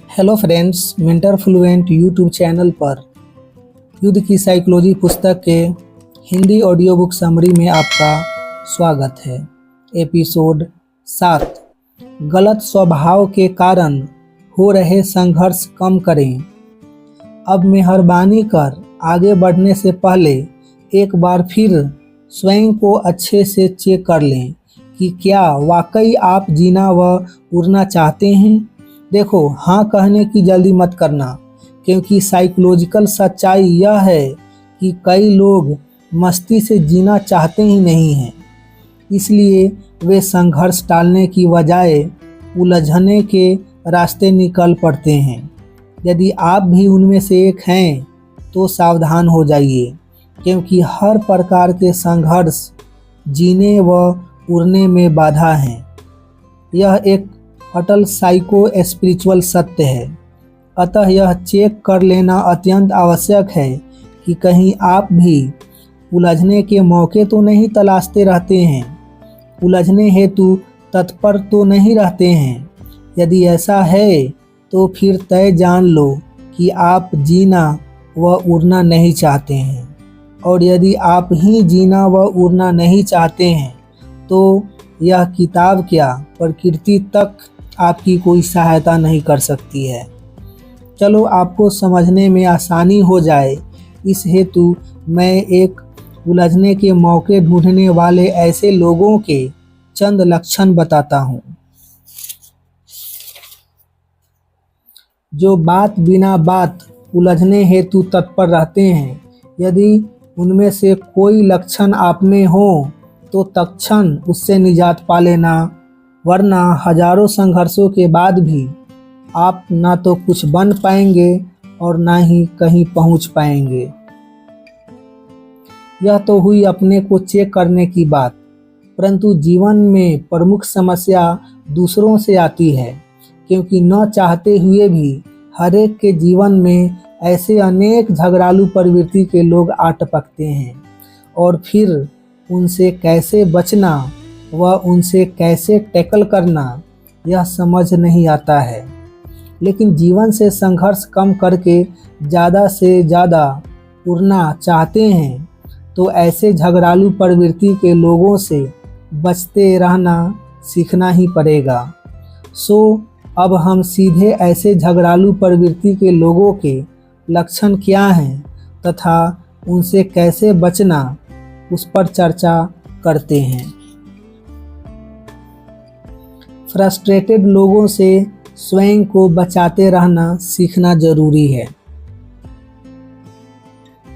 Hello friends, mentor fluent YouTube channel पर युद्ध की साइकोलॉजी पुस्तक के हिंदी ऑडियो बुक समरी में आपका स्वागत है। एपिसोड 7 गलत स्वभाव के कारण हो रहे संघर्ष कम करें। अब मेहरबानी कर आगे बढ़ने से पहले एक बार फिर स्वयं को अच्छे से चेक कर लें कि क्या वाकई आप जीना व उड़ना चाहते हैं। देखो, हाँ कहने की जल्दी मत करना, क्योंकि साइकोलॉजिकल सच्चाई यह है कि कई लोग मस्ती से जीना चाहते ही नहीं हैं। इसलिए वे संघर्ष टालने की बजाय उलझने के रास्ते निकल पड़ते हैं। यदि आप भी उनमें से एक हैं तो सावधान हो जाइए, क्योंकि हर प्रकार के संघर्ष जीने व उड़ने में बाधा हैं। यह एक अटल साइको स्पिरिचुअल सत्य है। अतः यह चेक कर लेना अत्यंत आवश्यक है कि कहीं आप भी उलझने के मौके तो नहीं तलाशते रहते हैं, उलझने हेतु तत्पर तो नहीं रहते हैं। यदि ऐसा है तो फिर तय जान लो कि आप जीना व उड़ना नहीं चाहते हैं। और यदि आप ही जीना व उड़ना नहीं चाहते हैं तो यह किताब क्या, प्रकृति तक आपकी कोई सहायता नहीं कर सकती है। चलो, आपको समझने में आसानी हो जाए, इस हेतु मैं एक उलझने के मौके ढूंढने वाले ऐसे लोगों के चंद लक्षण बताता हूँ, जो बात बिना बात उलझने हेतु तत्पर रहते हैं। यदि उनमें से कोई लक्षण आप में हो तो तत्क्षण उससे निजात पा लेना, वरना हजारों संघर्षों के बाद भी आप ना तो कुछ बन पाएंगे और ना ही कहीं पहुंच पाएंगे। यह तो हुई अपने को चेक करने की बात, परंतु जीवन में प्रमुख समस्या दूसरों से आती है, क्योंकि न चाहते हुए भी हर एक के जीवन में ऐसे अनेक झगड़ालू प्रवृत्ति के लोग आ टपकते हैं और फिर उनसे कैसे बचना व उनसे कैसे टैकल करना यह समझ नहीं आता है। लेकिन जीवन से संघर्ष कम करके ज़्यादा से ज़्यादा उड़ना चाहते हैं तो ऐसे झगड़ालू प्रवृत्ति के लोगों से बचते रहना सीखना ही पड़ेगा। सो अब हम सीधे ऐसे झगड़ालू प्रवृत्ति के लोगों के लक्षण क्या हैं तथा उनसे कैसे बचना, उस पर चर्चा करते हैं। फ्रस्ट्रेटेड लोगों से स्वयं को बचाते रहना सीखना जरूरी है।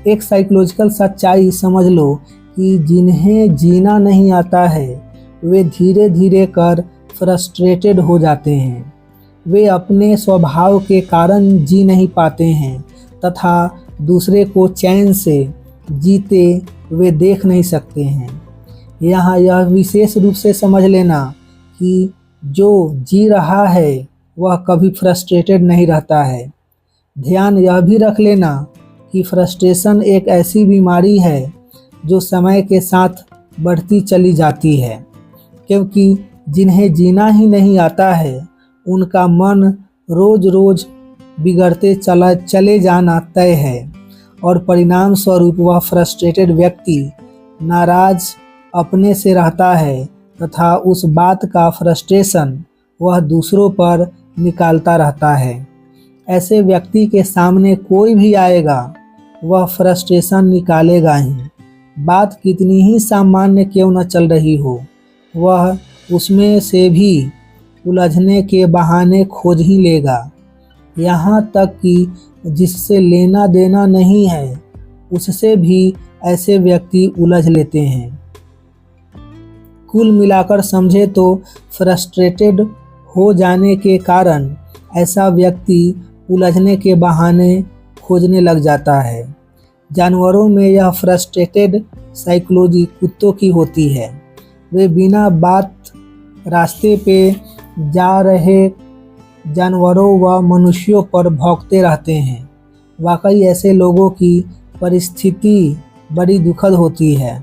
एक साइकोलॉजिकल सच्चाई समझ लो कि जिन्हें जीना नहीं आता है वे धीरे धीरे कर फ्रस्ट्रेटेड हो जाते हैं। वे अपने स्वभाव के कारण जी नहीं पाते हैं तथा दूसरे को चैन से जीते वे देख नहीं सकते हैं। यहाँ यह विशेष रूप से समझ लेना कि जो जी रहा है वह कभी फ्रस्ट्रेटेड नहीं रहता है। ध्यान यह भी रख लेना कि फ्रस्ट्रेशन एक ऐसी बीमारी है जो समय के साथ बढ़ती चली जाती है, क्योंकि जिन्हें जीना ही नहीं आता है उनका मन रोज रोज बिगड़ते चले जाना तय है और परिणाम स्वरूप वह फ्रस्ट्रेटेड व्यक्ति नाराज अपने से रहता है तथा उस बात का फ्रस्ट्रेशन वह दूसरों पर निकालता रहता है। ऐसे व्यक्ति के सामने कोई भी आएगा वह फ्रस्ट्रेशन निकालेगा ही, बात कितनी ही सामान्य क्यों न चल रही हो, वह उसमें से भी उलझने के बहाने खोज ही लेगा। यहाँ तक कि जिससे लेना देना नहीं है उससे भी ऐसे व्यक्ति उलझ लेते हैं। कुल मिलाकर समझे तो फ्रस्ट्रेटेड हो जाने के कारण ऐसा व्यक्ति उलझने के बहाने खोजने लग जाता है। जानवरों में यह फ्रस्ट्रेटेड साइकोलॉजी कुत्तों की होती है। वे बिना बात रास्ते पे जा रहे जानवरों व मनुष्यों पर भौंकते रहते हैं। वाकई ऐसे लोगों की परिस्थिति बड़ी दुखद होती है।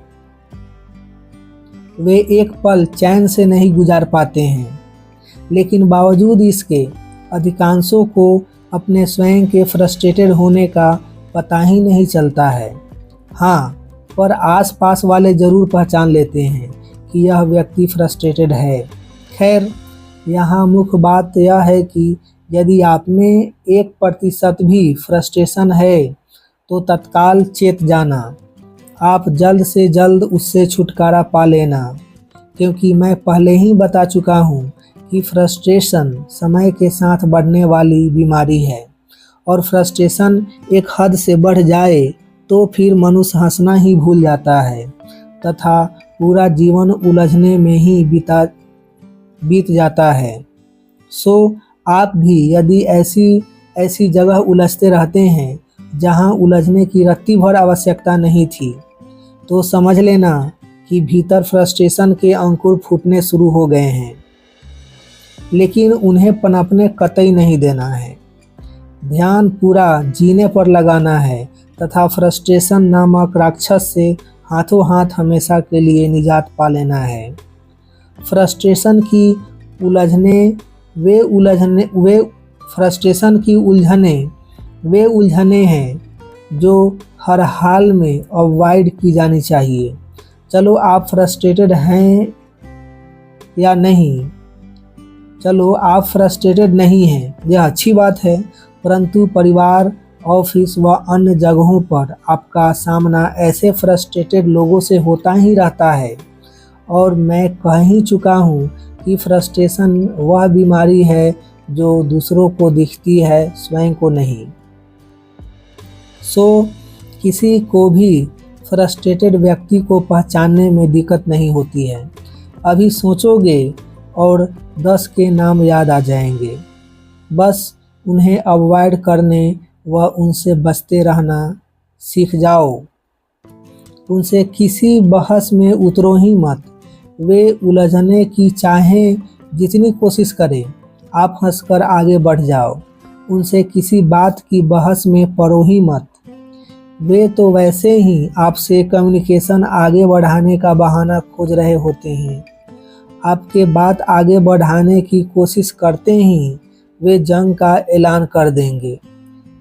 वे एक पल चैन से नहीं गुजार पाते हैं, लेकिन बावजूद इसके अधिकांशों को अपने स्वयं के फ्रस्ट्रेटेड होने का पता ही नहीं चलता है। हाँ, पर आसपास वाले ज़रूर पहचान लेते हैं कि यह व्यक्ति फ्रस्ट्रेटेड है। खैर, यहाँ मुख्य बात यह है कि यदि आप में 1% भी फ्रस्ट्रेशन है तो तत्काल चेत जाना। आप जल्द से जल्द उससे छुटकारा पा लेना, क्योंकि मैं पहले ही बता चुका हूँ कि फ्रस्ट्रेशन समय के साथ बढ़ने वाली बीमारी है, और फ्रस्ट्रेशन एक हद से बढ़ जाए तो फिर मनुष्य हंसना ही भूल जाता है तथा पूरा जीवन उलझने में ही बीत जाता है। सो आप भी यदि ऐसी जगह उलझते रहते हैं जहां उलझने की रत्ती भर आवश्यकता नहीं थी, तो समझ लेना कि भीतर फ्रस्ट्रेशन के अंकुर फूटने शुरू हो गए हैं। लेकिन उन्हें पनपने कतई नहीं देना है। ध्यान पूरा जीने पर लगाना है तथा फ्रस्ट्रेशन नामक राक्षस से हाथों हाथ हमेशा के लिए निजात पा लेना है। फ्रस्ट्रेशन की उलझने हैं जो हर हाल में अवॉइड की जानी चाहिए। चलो आप फ्रस्ट्रेटेड हैं या नहीं, चलो आप फ्रस्ट्रेटेड नहीं हैं, यह अच्छी बात है, परंतु परिवार, ऑफिस व अन्य जगहों पर आपका सामना ऐसे फ्रस्ट्रेटेड लोगों से होता ही रहता है। और मैं कह ही चुका हूँ कि फ्रस्ट्रेशन वह बीमारी है जो दूसरों को दिखती है, स्वयं को नहीं। सो किसी को भी फ्रस्ट्रेटेड व्यक्ति को पहचानने में दिक्कत नहीं होती है। अभी सोचोगे और 10 के नाम याद आ जाएंगे। बस उन्हें अवॉइड करने व उनसे बचते रहना सीख जाओ। उनसे किसी बहस में उतरो ही मत। वे उलझने की चाहें जितनी कोशिश करें, आप हंसकर आगे बढ़ जाओ। उनसे किसी बात की बहस में पड़ो ही मत। वे तो वैसे ही आपसे कम्युनिकेशन आगे बढ़ाने का बहाना खोज रहे होते हैं। आपके बात आगे बढ़ाने की कोशिश करते ही वे जंग का ऐलान कर देंगे।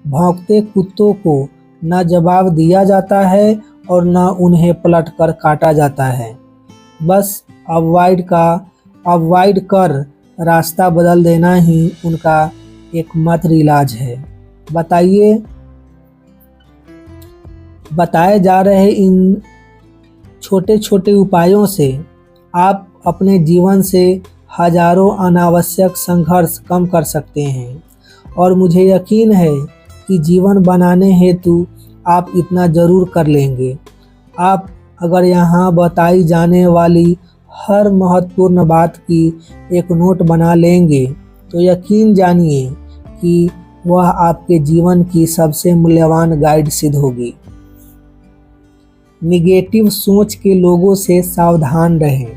भौंकते कुत्तों को न जवाब दिया जाता है और न उन्हें पलटकर काटा जाता है। बस अवॉइड कर रास्ता बदल देना ही उनका एकमात्र इलाज है। बताए जा रहे इन छोटे छोटे उपायों से आप अपने जीवन से हजारों अनावश्यक संघर्ष कम कर सकते हैं, और मुझे यकीन है कि जीवन बनाने हेतु आप इतना ज़रूर कर लेंगे। आप अगर यहाँ बताई जाने वाली हर महत्वपूर्ण बात की एक नोट बना लेंगे तो यकीन जानिए कि वह आपके जीवन की सबसे मूल्यवान गाइड सिद्ध होगी। निगेटिव सोच के लोगों से सावधान रहें।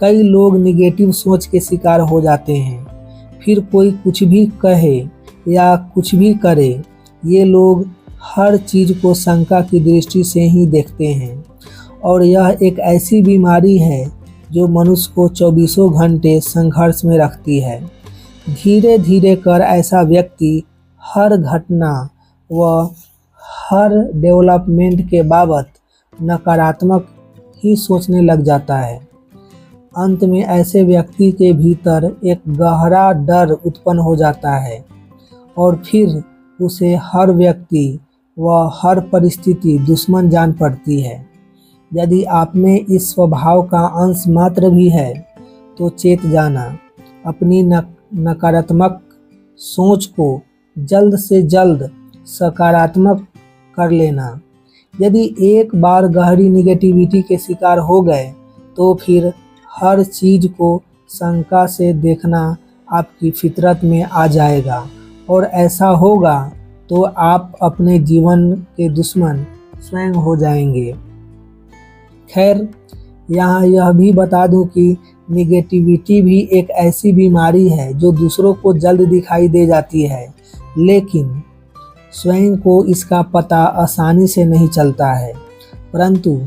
कई लोग निगेटिव सोच के शिकार हो जाते हैं। फिर कोई कुछ भी कहे या कुछ भी करे, ये लोग हर चीज़ को शंका की दृष्टि से ही देखते हैं, और यह एक ऐसी बीमारी है जो मनुष्य को 24 घंटे संघर्ष में रखती है। धीरे धीरे कर ऐसा व्यक्ति हर घटना व हर डेवलपमेंट के बाबत नकारात्मक ही सोचने लग जाता है। अंत में ऐसे व्यक्ति के भीतर एक गहरा डर उत्पन्न हो जाता है, और फिर उसे हर व्यक्ति व हर परिस्थिति दुश्मन जान पड़ती है। यदि आप में इस स्वभाव का अंश मात्र भी है तो चेत जाना। अपनी नकारात्मक सोच को जल्द से जल्द सकारात्मक कर लेना। यदि एक बार गहरी निगेटिविटी के शिकार हो गए तो फिर हर चीज़ को शंका से देखना आपकी फितरत में आ जाएगा, और ऐसा होगा तो आप अपने जीवन के दुश्मन स्वयं हो जाएंगे। खैर, यहाँ यह भी बता दूं कि निगेटिविटी भी एक ऐसी बीमारी है जो दूसरों को जल्द दिखाई दे जाती है, लेकिन स्वयं को इसका पता आसानी से नहीं चलता है। परंतु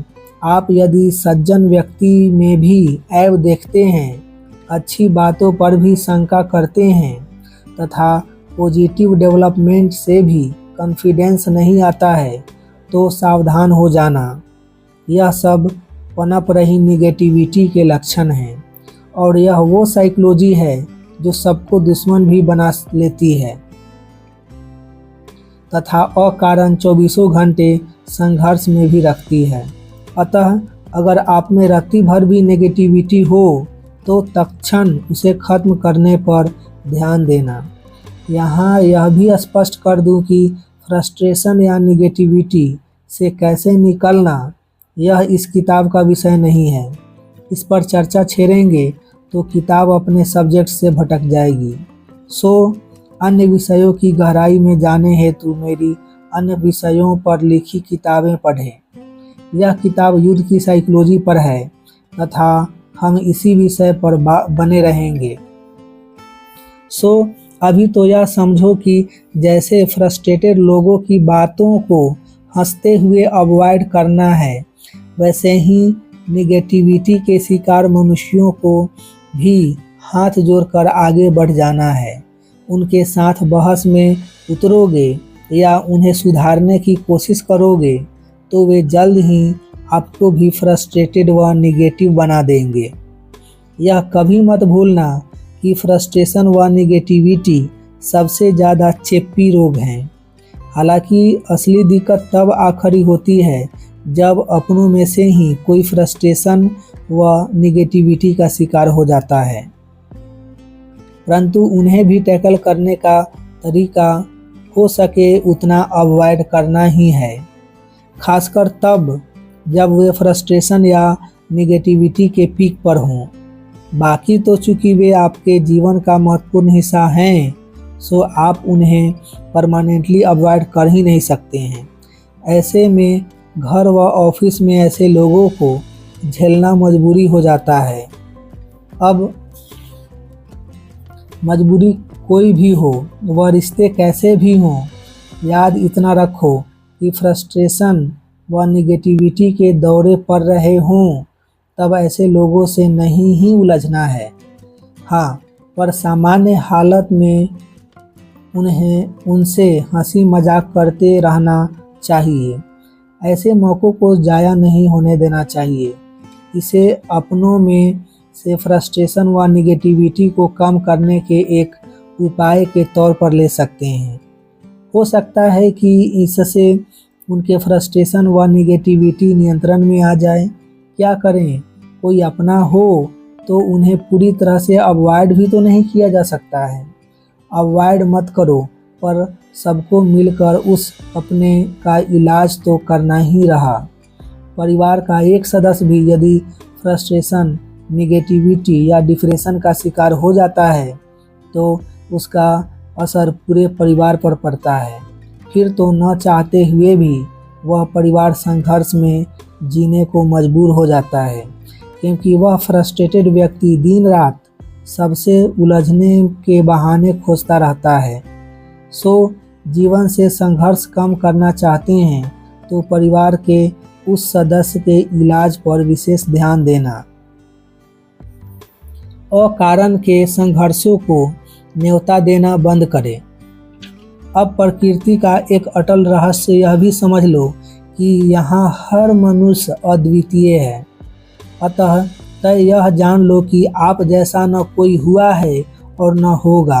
आप यदि सज्जन व्यक्ति में भी ऐब देखते हैं अच्छी बातों पर भी शंका करते हैं तथा पॉजिटिव डेवलपमेंट से भी कॉन्फिडेंस नहीं आता है तो सावधान हो जाना। यह सब पनप रही निगेटिविटी के लक्षण हैं और यह वो साइकोलॉजी है जो सबको दुश्मन भी बना लेती है तथा अकारण चौबीसों घंटे संघर्ष में भी रखती है। अतः अगर आप में रात्रि भर भी नेगेटिविटी हो तो तत्क्षण उसे खत्म करने पर ध्यान देना। यहाँ यह भी स्पष्ट कर दूं कि फ्रस्ट्रेशन या निगेटिविटी से कैसे निकलना यह इस किताब का विषय नहीं है। इस पर चर्चा छेड़ेंगे तो किताब अपने सब्जेक्ट से भटक जाएगी। अन्य विषयों की गहराई में जाने हेतु मेरी अन्य विषयों पर लिखी किताबें पढ़ें। यह किताब युद्ध की साइकोलॉजी पर है तथा हम इसी विषय पर बने रहेंगे। अभी तो यह समझो कि जैसे फ्रस्ट्रेटेड लोगों की बातों को हंसते हुए अवॉइड करना है, वैसे ही निगेटिविटी के शिकार मनुष्यों को भी हाथ जोड़कर आगे बढ़ जाना है। उनके साथ बहस में उतरोगे या उन्हें सुधारने की कोशिश करोगे तो वे जल्द ही आपको भी फ्रस्ट्रेटेड व निगेटिव बना देंगे। यह कभी मत भूलना कि फ्रस्ट्रेशन व निगेटिविटी सबसे ज़्यादा चेपी रोग हैं। हालांकि असली दिक्कत तब आखिरी होती है जब अपनों में से ही कोई फ्रस्ट्रेशन व निगेटिविटी का शिकार हो जाता है, परंतु उन्हें भी टैकल करने का तरीका हो सके उतना अवॉइड करना ही है, खासकर तब जब वे फ्रस्ट्रेशन या निगेटिविटी के पीक पर हों। बाकी तो चूंकि वे आपके जीवन का महत्वपूर्ण हिस्सा हैं, सो आप उन्हें परमानेंटली अवॉइड कर ही नहीं सकते हैं। ऐसे में घर व ऑफिस में ऐसे लोगों को झेलना मजबूरी हो जाता है। अब मजबूरी कोई भी हो, वह रिश्ते कैसे भी हों, याद इतना रखो कि फ्रस्ट्रेशन व निगेटिविटी के दौरे पर रहे हों तब ऐसे लोगों से नहीं ही उलझना है। हाँ, पर सामान्य हालत में उनसे हंसी मजाक करते रहना चाहिए। ऐसे मौक़ों को ज़ाया नहीं होने देना चाहिए। इसे अपनों में से फ्रस्ट्रेशन व निगेटिविटी को कम करने के एक उपाय के तौर पर ले सकते हैं। हो सकता है कि इससे उनके फ्रस्ट्रेशन व निगेटिविटी नियंत्रण में आ जाए। क्या करें? कोई अपना हो तो उन्हें पूरी तरह से अवॉइड भी तो नहीं किया जा सकता है। अवॉइड मत करो, पर सबको मिलकर उस अपने का इलाज तो करना ही रहा। परिवार का एक सदस्य भी यदि फ्रस्ट्रेशन, निगेटिविटी या डिप्रेशन का शिकार हो जाता है तो उसका असर पूरे परिवार पर पड़ता है। फिर तो न चाहते हुए भी वह परिवार संघर्ष में जीने को मजबूर हो जाता है, क्योंकि वह फ्रस्ट्रेटेड व्यक्ति दिन रात सबसे उलझने के बहाने खोजता रहता है। जीवन से संघर्ष कम करना चाहते हैं तो परिवार के उस सदस्य के इलाज पर विशेष ध्यान देना। अकारण के संघर्षों को न्योता देना बंद करें। अब प्रकृति का एक अटल रहस्य यह भी समझ लो कि यहाँ हर मनुष्य अद्वितीय है। अतः तय यह जान लो कि आप जैसा न कोई हुआ है और न होगा।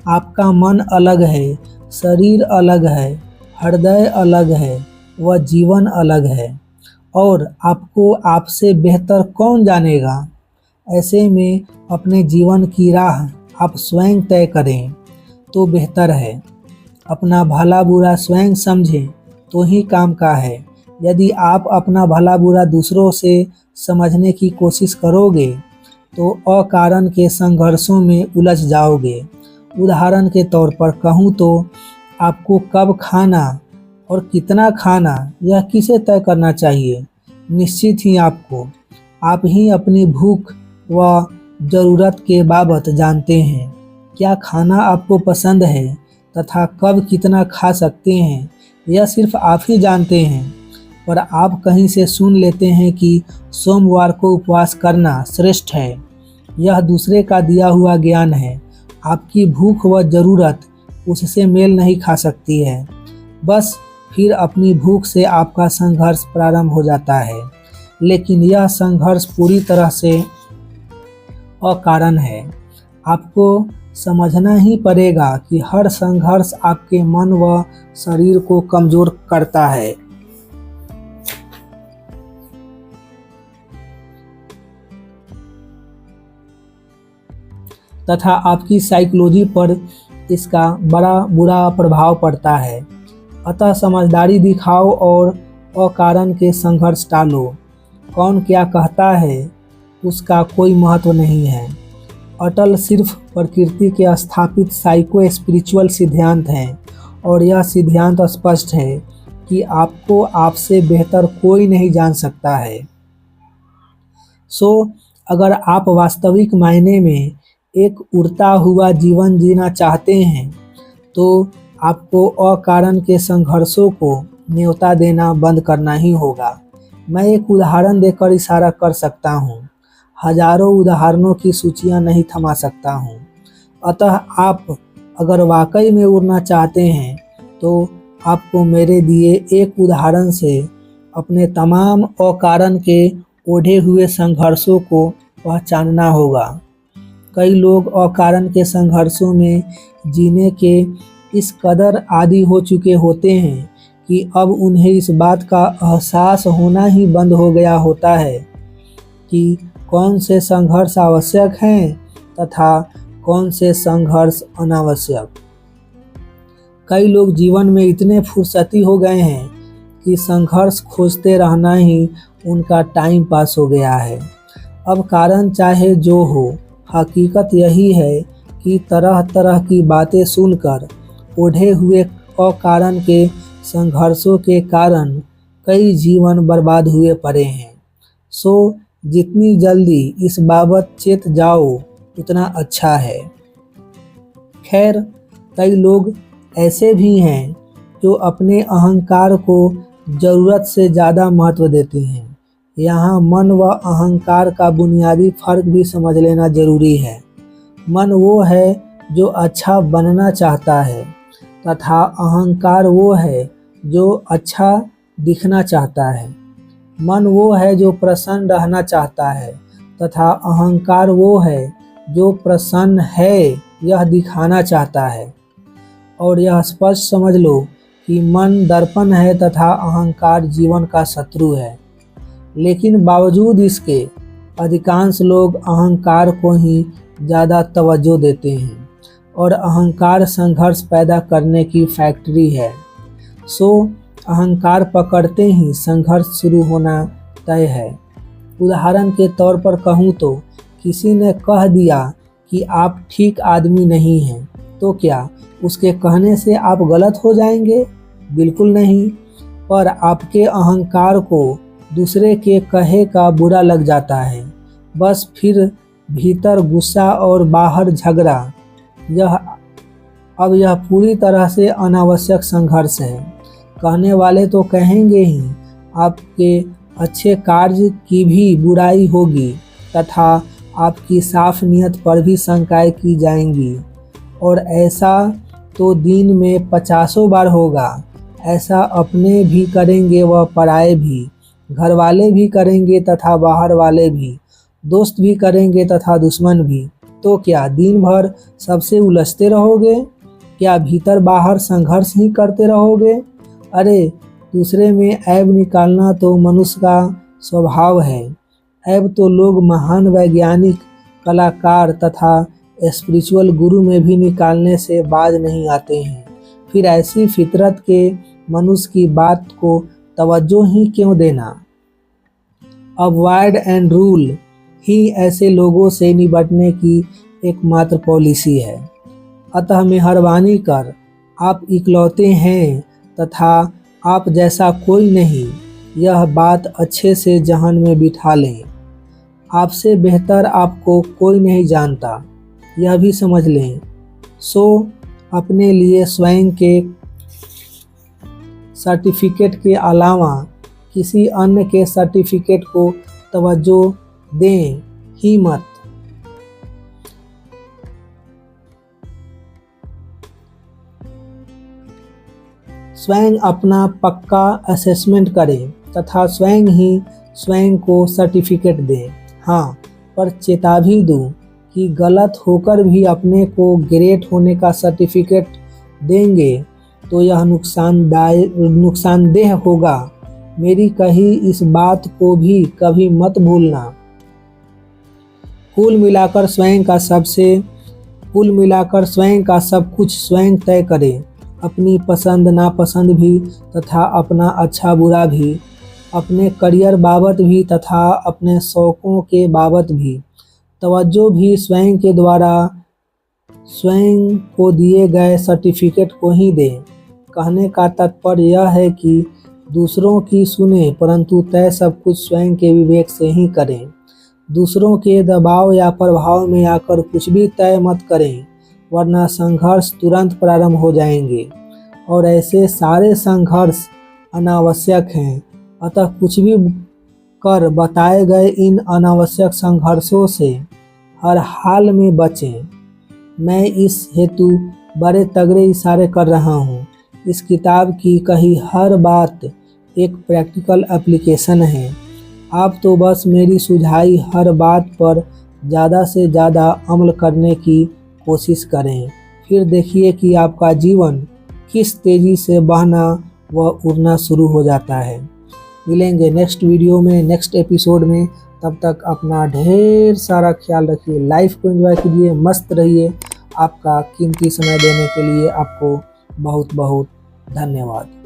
आपका मन अलग है, शरीर अलग है, हृदय अलग है व जीवन अलग है, और आपको आपसे बेहतर कौन जानेगा। ऐसे में अपने जीवन की राह आप स्वयं तय करें तो बेहतर है। अपना भला बुरा स्वयं समझें तो ही काम का है। यदि आप अपना भला बुरा दूसरों से समझने की कोशिश करोगे तो अकारण के संघर्षों में उलझ जाओगे। उदाहरण के तौर पर कहूँ तो आपको कब खाना और कितना खाना यह किसे तय करना चाहिए? निश्चित ही आपको। आप ही अपनी भूख व ज़रूरत के बाबत जानते हैं। क्या खाना आपको पसंद है तथा कब कितना खा सकते हैं यह सिर्फ आप ही जानते हैं। पर आप कहीं से सुन लेते हैं कि सोमवार को उपवास करना श्रेष्ठ है यह दूसरे का दिया हुआ ज्ञान है। आपकी भूख व ज़रूरत उससे मेल नहीं खा सकती है। बस फिर अपनी भूख से आपका संघर्ष प्रारंभ हो जाता है, लेकिन यह संघर्ष पूरी तरह से अकारण है। आपको समझना ही पड़ेगा कि हर संघर्ष आपके मन व शरीर को कमज़ोर करता है। तथा आपकी साइकोलॉजी पर इसका बड़ा बुरा प्रभाव पड़ता है। अतः समझदारी दिखाओ और अकारण के संघर्ष टालो। कौन क्या कहता है उसका कोई महत्व नहीं है। अटल सिर्फ प्रकृति के स्थापित साइको स्पिरिचुअल सिद्धांत हैं और यह सिद्धांत स्पष्ट है कि आपको आपसे बेहतर कोई नहीं जान सकता है। अगर आप वास्तविक मायने में एक उड़ता हुआ जीवन जीना चाहते हैं तो आपको अकारण के संघर्षों को न्योता देना बंद करना ही होगा। मैं एक उदाहरण देकर इशारा कर सकता हूँ, हजारों उदाहरणों की सूचियाँ नहीं थमा सकता हूँ। अतः आप अगर वाकई में उड़ना चाहते हैं तो आपको मेरे दिए एक उदाहरण से अपने तमाम अकारण के ओढ़े हुए संघर्षों को पहचानना होगा। कई लोग अकारण के संघर्षों में जीने के इस कदर आदी हो चुके होते हैं कि अब उन्हें इस बात का एहसास होना ही बंद हो गया होता है कि कौन से संघर्ष आवश्यक हैं तथा कौन से संघर्ष अनावश्यक। कई लोग जीवन में इतने फुर्सती हो गए हैं कि संघर्ष खोजते रहना ही उनका टाइम पास हो गया है। अब कारण चाहे जो हो, हकीकत यही है कि तरह तरह की बातें सुनकर ओढ़े हुए अकारण के संघर्षों के कारण कई जीवन बर्बाद हुए पड़े हैं। जितनी जल्दी इस बाबत चेत जाओ उतना अच्छा है। खैर, कई लोग ऐसे भी हैं जो अपने अहंकार को ज़रूरत से ज़्यादा महत्व देते हैं। यहाँ मन व अहंकार का बुनियादी फर्क भी समझ लेना जरूरी है। मन वो है जो अच्छा बनना चाहता है तथा अहंकार वो है जो अच्छा दिखना चाहता है। मन वो है जो प्रसन्न रहना चाहता है तथा अहंकार वो है जो प्रसन्न है यह दिखाना चाहता है। और यह स्पष्ट समझ लो कि मन दर्पण है तथा अहंकार जीवन का शत्रु है। लेकिन बावजूद इसके अधिकांश लोग अहंकार को ही ज़्यादा तवज्जो देते हैं और अहंकार संघर्ष पैदा करने की फैक्ट्री है। अहंकार पकड़ते ही संघर्ष शुरू होना तय है। उदाहरण के तौर पर कहूँ तो किसी ने कह दिया कि आप ठीक आदमी नहीं हैं, तो क्या उसके कहने से आप गलत हो जाएंगे? बिल्कुल नहीं। पर आपके अहंकार को दूसरे के कहे का बुरा लग जाता है। बस फिर भीतर गुस्सा और बाहर झगड़ा। यह पूरी तरह से अनावश्यक संघर्ष है। कहने वाले तो कहेंगे ही, आपके अच्छे कार्य की भी बुराई होगी तथा आपकी साफ नियत पर भी शंकाएं की जाएंगी। और ऐसा तो दिन में 50 बार होगा। ऐसा अपने भी करेंगे व पराए भी, घर वाले भी करेंगे तथा बाहर वाले भी, दोस्त भी करेंगे तथा दुश्मन भी। तो क्या दिन भर सबसे उलझते रहोगे? क्या भीतर बाहर संघर्ष ही करते रहोगे? अरे, दूसरे में ऐब निकालना तो मनुष्य का स्वभाव है। ऐब तो लोग महान वैज्ञानिक, कलाकार तथा स्पिरिचुअल गुरु में भी निकालने से बाज नहीं आते हैं। फिर ऐसी फितरत के मनुष्य की बात को तवज्जो ही क्यों देना? अवॉइड एंड रूल ही ऐसे लोगों से निपटने की एकमात्र पॉलिसी है। अतः मेहरबानी कर, आप इकलौते हैं तथा आप जैसा कोई नहीं, यह बात अच्छे से जहन में बिठा लें। आपसे बेहतर आपको कोई नहीं जानता, यह भी समझ लें। अपने लिए स्वयं के सर्टिफिकेट के अलावा किसी अन्य के सर्टिफिकेट को तवज्जो दें ही मत। स्वयं अपना पक्का असेसमेंट करें तथा स्वयं ही स्वयं को सर्टिफिकेट दें। हाँ, पर चेतावनी दूं कि गलत होकर भी अपने को ग्रेट होने का सर्टिफिकेट देंगे तो यह नुकसानदेह होगा। मेरी कही इस बात को भी कभी मत भूलना। कुल मिलाकर स्वयं का सब कुछ स्वयं तय करें, अपनी पसंद नापसंद भी तथा अपना अच्छा बुरा भी, अपने करियर बाबत भी तथा अपने शौकों के बाबत भी। तवज्जो भी स्वयं के द्वारा स्वयं को दिए गए सर्टिफिकेट को ही दें। कहने का तात्पर्य यह है कि दूसरों की सुने परंतु तय सब कुछ स्वयं के विवेक से ही करें। दूसरों के दबाव या प्रभाव में आकर कुछ भी तय मत करें, वरना संघर्ष तुरंत प्रारंभ हो जाएंगे और ऐसे सारे संघर्ष अनावश्यक हैं। अतः कुछ भी कर बताए गए इन अनावश्यक संघर्षों से हर हाल में बचें। मैं इस हेतु बड़े तगड़े इशारे कर रहा हूँ। इस किताब की कही हर बात एक प्रैक्टिकल एप्लीकेशन है। आप तो बस मेरी सुझाई हर बात पर ज़्यादा से ज़्यादा अमल करने की कोशिश करें, फिर देखिए कि आपका जीवन किस तेज़ी से बहना व उड़ना शुरू हो जाता है। मिलेंगे नेक्स्ट वीडियो में, नेक्स्ट एपिसोड में। तब तक अपना ढेर सारा ख्याल रखिए, लाइफ को एंजॉय कीजिए, मस्त रहिए। आपका कीमती समय देने के लिए आपको बहुत बहुत धन्यवाद।